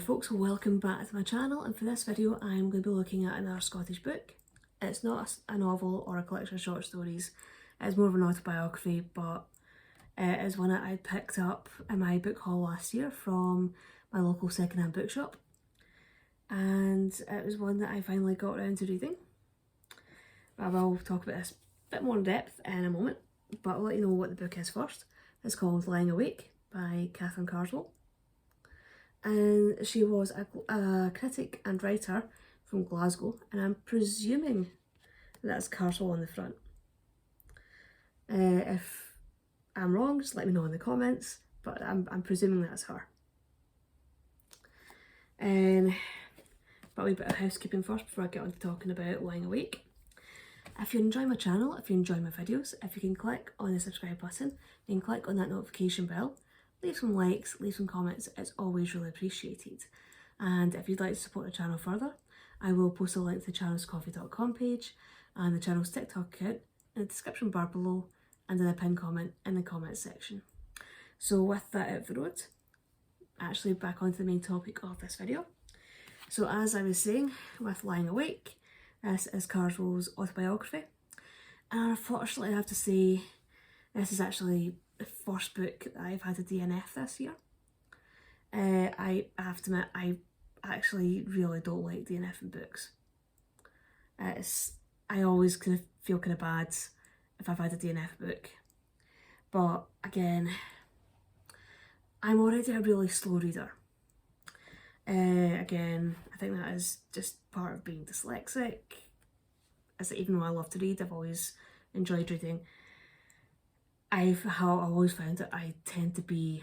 folks, welcome back to my channel, and for this video I'm going to be looking at another Scottish book. It's not a novel or a collection of short stories, it's more of an autobiography, but it is one that I picked up in my book haul last year from my local second-hand bookshop, and it was one that I finally got around to reading. I will talk about this a bit more in depth in a moment, but I'll let you know what the book is first. It's called Lying Awake by Catherine Carswell. And she was a critic and writer from Glasgow, and I'm presuming that's Carswell on the front. If I'm wrong, just let me know in the comments, but I'm presuming that's her. But a wee bit of housekeeping first before I get on to talking about Lying Awake. If you enjoy my channel, if you enjoy my videos, if you can click on the subscribe button, you can click on that notification bell, leave some likes, leave some comments, it's always really appreciated. And if you'd like to support the channel further, I will post a link to the channel's coffee.com page and the channel's TikTok account in the description bar below and in a pinned comment in the comments section. So with that out the road, actually back onto the main topic of this video. So as I was saying, with Lying Awake, this is Carswell's autobiography. And unfortunately I have to say, this is actually the first book that I've had a DNF this year. I have to admit, I actually really don't like DNFing books. I always kind of feel kind of bad if I've had a DNF book. But again, I'm already a really slow reader. Again, I think that is just part of being dyslexic. As even though I love to read, I've always enjoyed reading. I've always found that I tend to be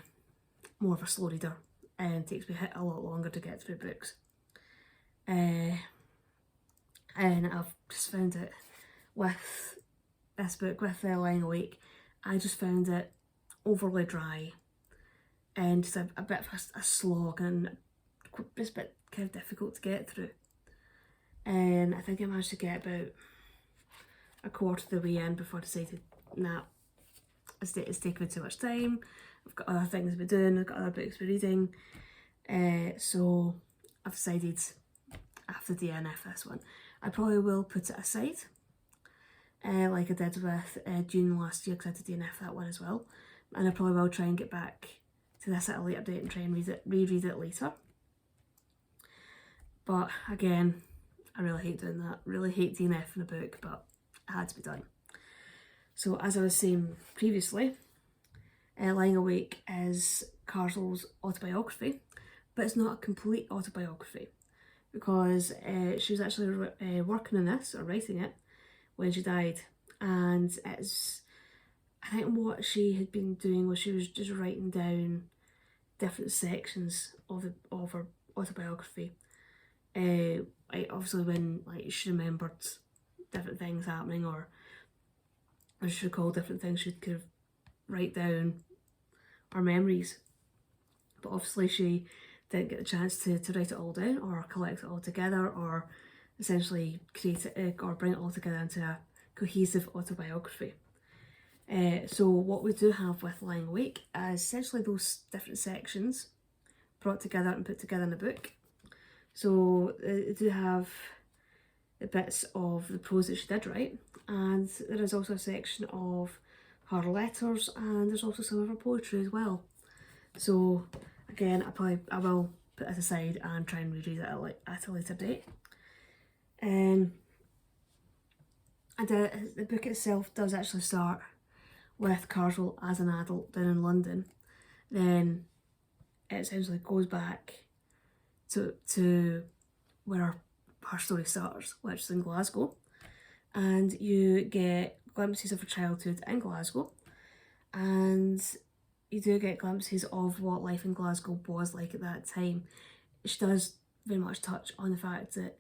more of a slow reader, and it takes me a lot longer to get through books. And I've just found it with this book, with Lying Awake, I just found it overly dry and just a bit of a slog, and just a bit kind of difficult to get through. And I think I managed to get about a quarter of the way in before I decided, nah, it's taken me too much time, I've got other things to be doing, I've got other books to be reading, so I've decided I have to DNF this one. I probably will put it aside, like I did with June last year, because I had to DNF that one as well, and I probably will try and get back to this at a later date and try and reread it later. But again, I really hate doing that, really hate DNFing a book, but it had to be done. So as I was saying previously, Lying Awake is Carswell's autobiography, but it's not a complete autobiography, because she was actually working on this, or writing it, when she died. And I think what she had been doing was she was just writing down different sections of her autobiography. Obviously when she remembered different things happening, or she recalled different things, she'd kind of write down her memories. But obviously she didn't get the chance to write it all down, or collect it all together, or essentially create it or bring it all together into a cohesive autobiography. So what we do have with Lying Awake is essentially those different sections brought together and put together in a book. So they do have the bits of the prose that she did write, and there is also a section of her letters, and there's also some of her poetry as well. So again, I will put it aside and try and reread it at a later date. And the book itself does actually start with Carswell as an adult down in London. Then it essentially goes back to where her story starts, which is in Glasgow, and you get glimpses of her childhood in Glasgow, and you do get glimpses of what life in Glasgow was like at that time. She does very much touch on the fact that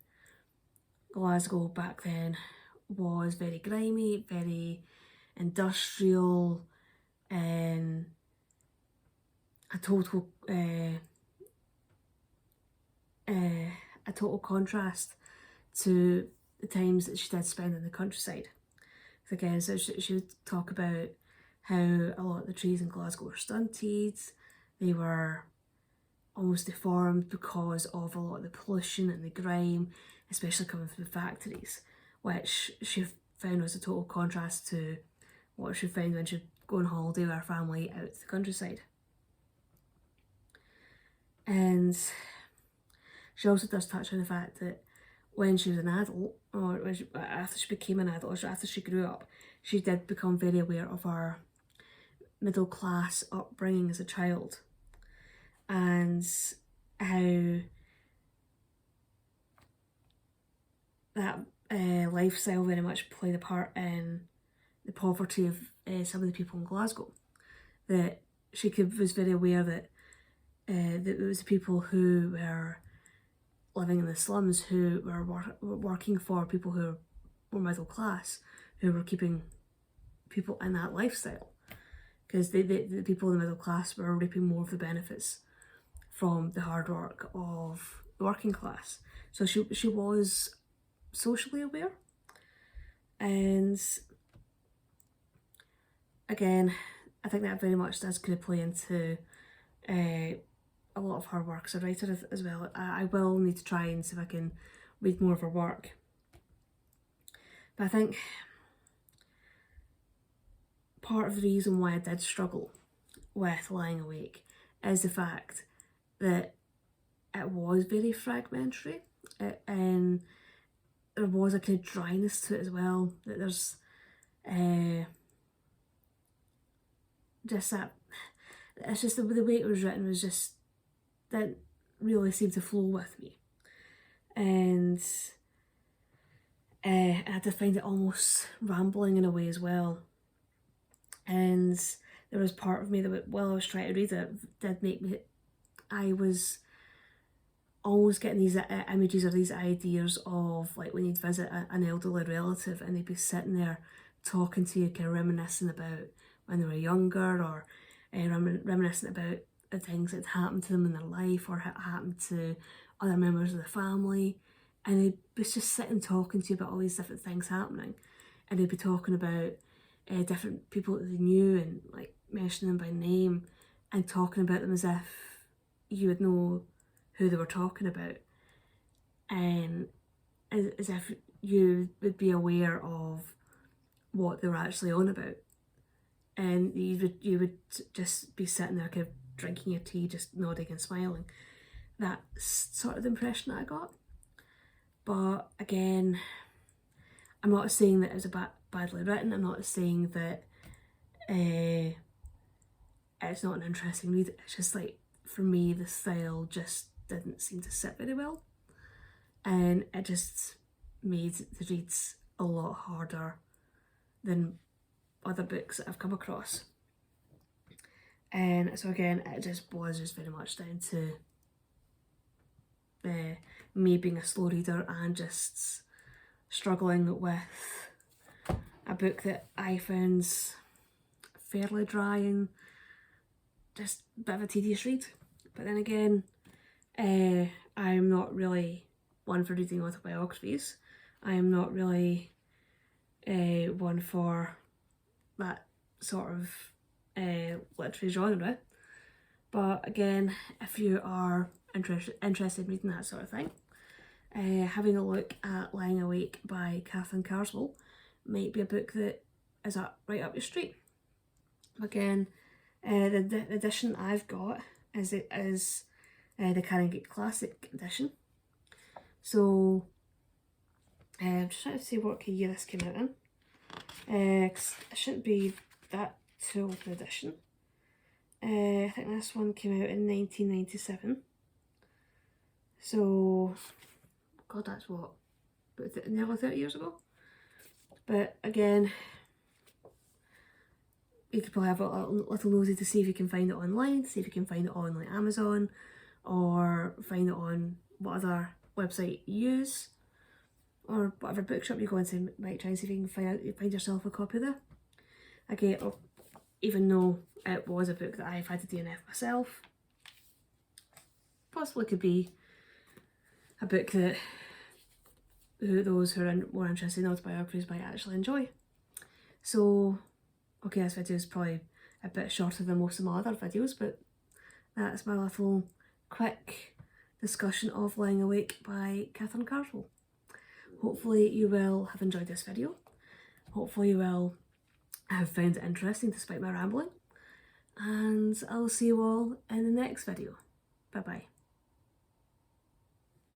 Glasgow back then was very grimy, very industrial, and a total contrast to the times that she did spend in the countryside. So again, she would talk about how a lot of the trees in Glasgow were stunted, they were almost deformed because of a lot of the pollution and the grime, especially coming from the factories, which she found was a total contrast to what she found when she'd go on holiday with her family out to the countryside. And she also does touch on the fact that when she was an adult, or after she became an adult, or after she grew up, she did become very aware of her middle class upbringing as a child, and how that lifestyle very much played a part in the poverty of some of the people in Glasgow. That she was very aware that it was the people who were living in the slums who were working for people who were middle class, who were keeping people in that lifestyle, because the people in the middle class were reaping more of the benefits from the hard work of the working class. So she was socially aware. And again, I think that very much does kind of play into a lot of her work as a writer as well. I will need to try and see if I can read more of her work. But I think part of the reason why I did struggle with Lying Awake is the fact that it was very fragmentary, and there was a kind of dryness to it as well. That there's just that, it's just the way it was written was just, didn't really seem to flow with me. And I had to find it almost rambling in a way as well. And there was part of me that, while I was trying to read it, did make me, I was always getting these images or these ideas of like when you'd visit an elderly relative and they'd be sitting there talking to you, kind of reminiscing about when they were younger, or reminiscing about the things that happened to them in their life or happened to other members of the family. And they was just sitting talking to you about all these different things happening, and they'd be talking about different people that they knew and like mentioning them by name and talking about them as if you would know who they were talking about, and as if you would be aware of what they were actually on about. And you would just be sitting there kind of drinking your tea, just nodding and smiling. That's sort of the impression that I got. But again, I'm not saying that it was badly written. I'm not saying that it's not an interesting read. It's just like, for me, the style just didn't seem to sit very well, and it just made the reads a lot harder than other books that I've come across. And so again, it just was just very much down to me being a slow reader and just struggling with a book that I found fairly dry and just a bit of a tedious read. But then again, I'm not really one for reading autobiographies. I am not really one for that sort of literary genre. But again, if you are interested in reading that sort of thing, having a look at Lying Awake by Catherine Carswell might be a book that is right up your street. Again, the edition I've got is the Catherine Classic edition. So I'm just trying to see what year this came out in. It shouldn't be that too old an edition. I think this one came out in 1997. So, God, that's what, nearly 30 years ago. But again, you could probably have a little nosy to see if you can find it online, see if you can find it on like Amazon, or find it on what other website you use, or whatever bookshop you go into. Might try and see if you can find yourself a copy there. Again, even though it was a book that I've had to DNF myself, possibly could be a book that those who are more interested in autobiographies might actually enjoy. So, okay, this video is probably a bit shorter than most of my other videos, but that's my little quick discussion of Lying Awake by Catherine Carswell. Hopefully you will have enjoyed this video. Hopefully you will have found it interesting despite my rambling. And I'll see you all in the next video. Bye bye.